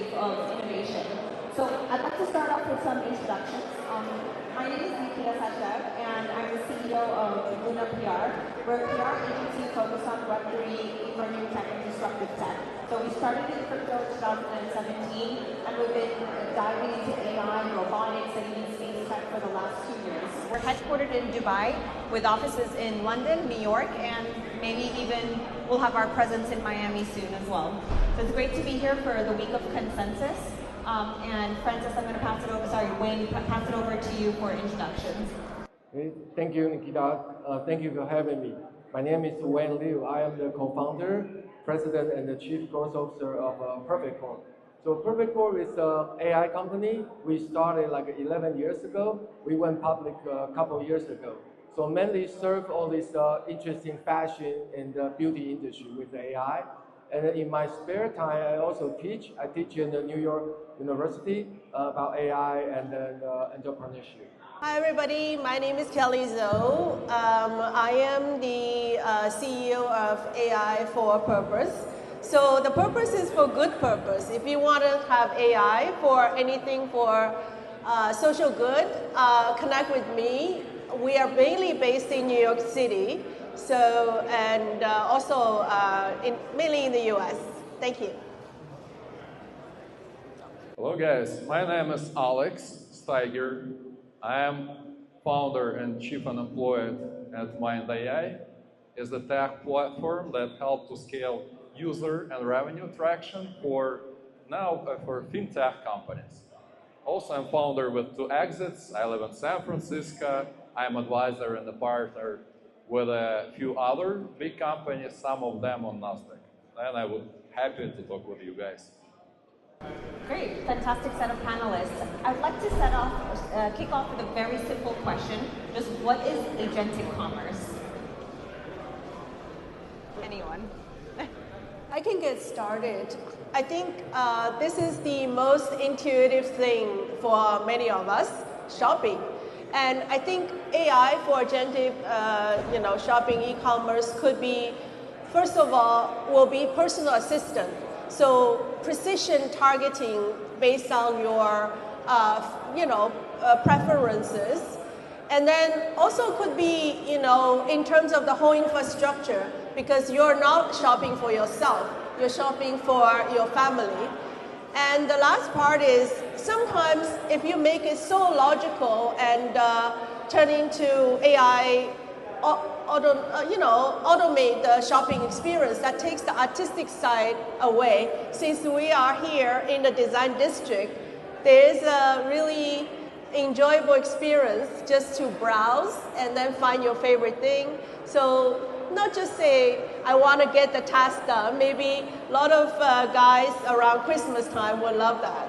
wave of innovation. So I'd like to start off with some introductions. My name is Nikita Sachdev, and I'm the CEO of Mindo PR. We're a PR agency focused on Web3, emerging tech, and disruptive tech. So we started in crypto in 2017, and we've been diving into AI, robotics, and even space tech for the last 2 years. We're headquartered in Dubai with offices in London, New York, and maybe even we'll have our presence in Miami soon as well. So it's great to be here for the week of consensus. And Francis, I'm going to pass it over, Wayne, pass it over to you for introductions. Okay, thank you, Nikita. Thank you for having me. My name is Wayne Liu. I am the co-founder, president, and the chief growth officer of Perfect Corp. So Perfect Corp is an AI company. We started like 11 years ago. We went public a couple of years ago. So mainly serve all this interesting fashion and beauty industry with AI. And in my spare time, I also teach. I teach in the New York University about AI and entrepreneurship. Hi everybody, my name is Kelly Zhou. I am the CEO of AI for Purpose. So the purpose is for good purpose. If you want to have AI for anything for social good, connect with me. We are mainly based in New York City. So, and also mainly in the US. Thank you. Hello guys, my name is Alex Styhar. I am founder and chief unemployed at Mind AI. It's a tech platform that helps to scale user and revenue traction for fintech companies. Also, I'm founder with 2 exits. I live in San Francisco. I'm advisor and a partner with a few other big companies, some of them on Nasdaq. And I would be happy to talk with you guys. Great, fantastic set of panelists. I'd like to kick off with a very simple question. Just what is agentic commerce? Anyone? I can get started. I think this is the most intuitive thing for many of us, shopping. And I think AI for agentic, shopping, e-commerce could be, first of all, will be personal assistant. So precision targeting based on your, preferences. And then also could be, in terms of the whole infrastructure, because you're not shopping for yourself, you're shopping for your family. And the last part is sometimes if you make it so logical and turn into AI, automate the shopping experience, that takes the artistic side away. Since we are here in the design district, there's a really enjoyable experience just to browse and then find your favorite thing. So not just say, I want to get the task done. Maybe a lot of guys around Christmas time would love that.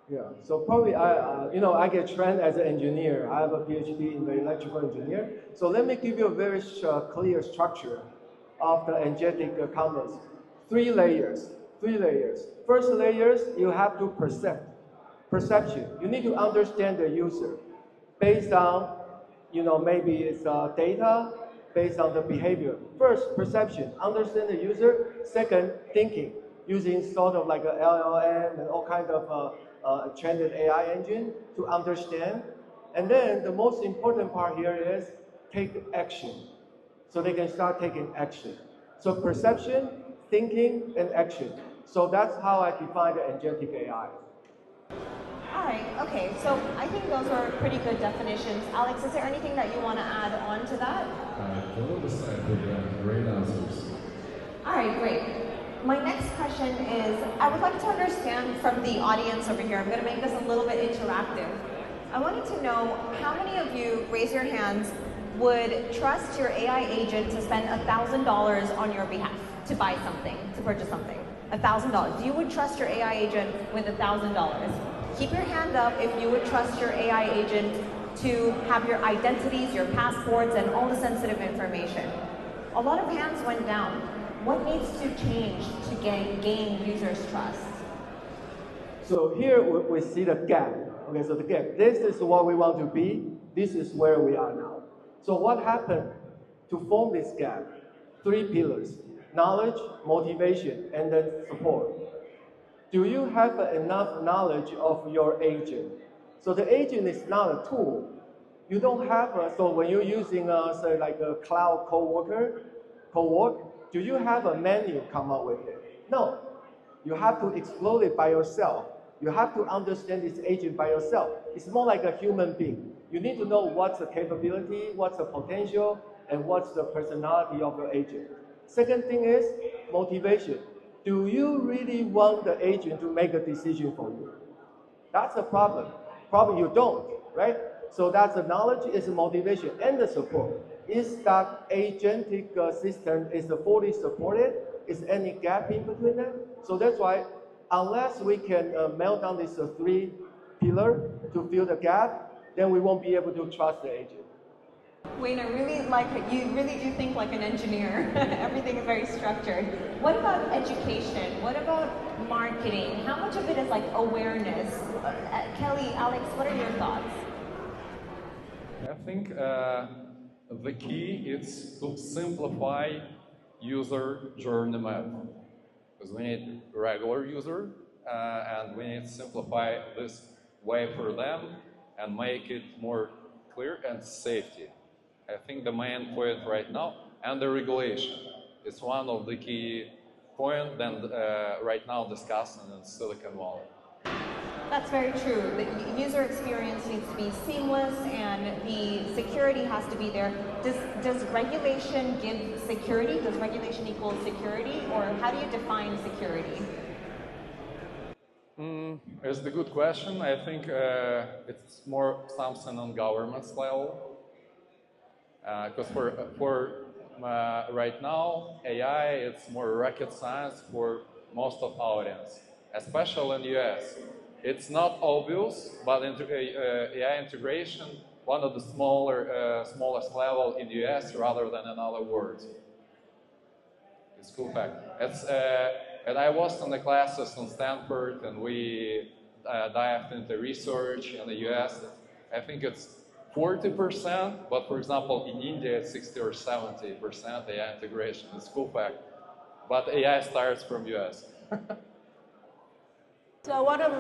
Yeah, so probably I get trained as an engineer. I have a PhD in the electrical engineer. So let me give you a very clear structure of the agentic commerce. 3 layers. First layers, you have to perception. You need to understand the user based on, maybe it's data, based on the behavior. First, perception, understand the user. Second, thinking, using sort of like a LLM and all kinds of trained AI engine to understand. And then the most important part here is take action. So they can start taking action. So perception, thinking, and action. So that's how I define the agentic AI. All right, okay, so I think those are pretty good definitions. Alex, is there anything that you want to add on to that? Hello, great answers. All right, great. My next question is, I would like to understand from the audience over here, I'm going to make this a little bit interactive. I wanted to know how many of you, raise your hands, would trust your AI agent to spend $1,000 on your behalf to buy something, to purchase something? $1,000. You would trust your AI agent with $1,000. Keep your hand up if you would trust your AI agent to have your identities, your passports, and all the sensitive information. A lot of hands went down. What needs to change to gain users' trust? So here we see the gap. Okay, so the gap. This is what we want to be. This is where we are now. So what happened to form this gap? 3 pillars: knowledge, motivation, and then support. do you have enough knowledge of your agent? So the agent is not a tool. You don't have so when you're using say like a cloud co-work, do you have a menu come up with it? No. You have to explore it by yourself. You have to understand this agent by yourself. It's more like a human being. You need to know what's the capability, what's the potential, and what's the personality of your agent. Second thing is motivation. Do you really want the agent to make a decision for you? That's a problem. Probably you don't, right? So that's the knowledge, is the motivation, and the support. Is that agentic system is fully supported? Is any gap in between them? So that's why, unless we can melt down these three pillars to fill the gap, then we won't be able to trust the agent. Wayne, I really like it. You really do think like an engineer. Everything is very structured. What about education? What about marketing? How much of it is like awareness? Kelly, Alex, what are your thoughts? I think the key is to simplify user journey map. Because we need regular user and we need to simplify this way for them and make it more clear and safety. I think the main point right now, and the regulation, is one of the key points that right now discussed in Silicon Valley. That's very true. The user experience needs to be seamless and the security has to be there. Does regulation give security? Does regulation equal security? Or how do you define security? It's a good question. I think it's more something on government's level. Because for right now, AI, it's more rocket science for most of audience, especially in the US. It's not obvious, but AI integration, one of the smallest level in the US rather than in other worlds. It's cool fact. And I was in the classes in Stanford, and we dived into research in the US. I think it's 40%, but for example, in India, it's 60 or 70% AI integration. It's cool fact. But AI starts from US. So I want to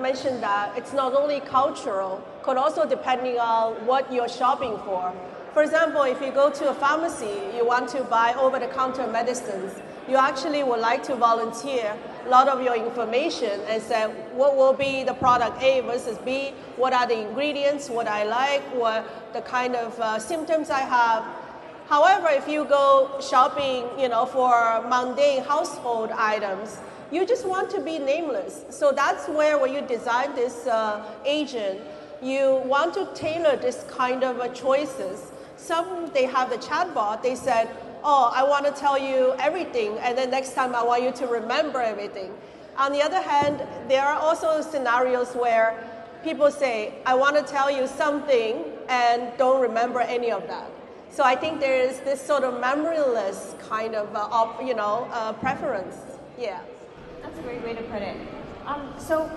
mention that it's not only cultural, but also depending on what you're shopping for. For example, if you go to a pharmacy, you want to buy over-the-counter medicines, you actually would like to volunteer a lot of your information and say, what will be the product A versus B, what are the ingredients, what I like, what the kind of symptoms I have. However, if you go shopping, for mundane household items, you just want to be nameless. So that's where when you design this agent, you want to tailor this kind of choices. Some, they have the chatbot, they said, oh, I want to tell you everything, and then next time I want you to remember everything. On the other hand, there are also scenarios where people say, I want to tell you something and don't remember any of that. So I think there is this sort of memoryless kind of preference. Yeah. That's a great way to put it. So